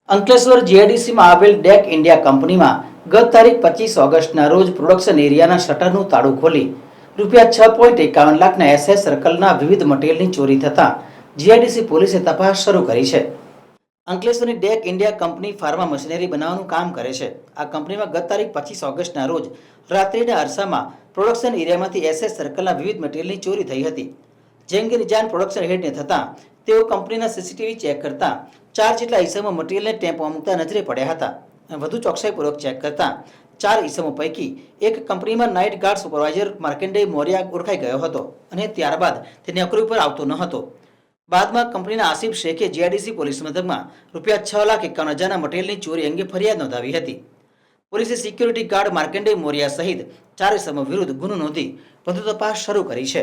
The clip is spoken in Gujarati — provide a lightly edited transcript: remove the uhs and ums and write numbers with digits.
અંકલેશ્વર જીઆઈડીસીમાં આવેલ ડેક ઇન્ડિયા કંપનીમાં ગત તારીખ 25 ઓગસ્ટના રોજ પ્રોડક્શન એરિયાના શટરનું તાળું ખોલી રૂપિયા 6.51 લાખના એસએસ સર્કલના વિવિધ મટીરીયલની ચોરી થતાં જીઆઈડીસી પોલીસે તપાસ શરૂ કરી છે. અંકલેશ્વરની deck India company pharma machinery બનાવવાનું કામ કરે છે. આ કંપનીમાં ગત તારીખ 25 ઓગસ્ટના રોજ રાત્રિના અરસામાં પ્રોડક્શન એરિયામાંથી એસએસ સર્કલના વિવિધ મટીરીયલની ચોરી થઈ હતી. જે અંગેની જાણ પ્રોડક્શન હેડને થતાં તેઓ કંપનીના સીસીટીવી ચેક કરતા 4 જેટલા ઈસમો મટીરીયલને ટેમ્પોમાં મૂકતા નજરે પડ્યા હતા. વધુ ચોકસાઈપૂર્વક ચેક કરતા 4 ઈસમો પૈકી એક કંપનીમાં night guard supervisor Markandey Moriya ઓળખાઈ ગયો હતો અને ત્યારબાદ તે નોકરી ઉપર આવતો ન હતો. બાદમાં કંપનીના આસિફ શેખે જીઆઈડીસી પોલીસ મથકમાં રૂપિયા 6,51,000ના મટીરીયલની ચોરી અંગે ફરિયાદ નોંધાવી હતી. પોલીસે સિક્યુરિટી ગાર્ડ માર્કંડેય મોરિયા સહિત 4 ઈસમો વિરુદ્ધ ગુનો નોંધી વધુ તપાસ શરૂ કરી છે.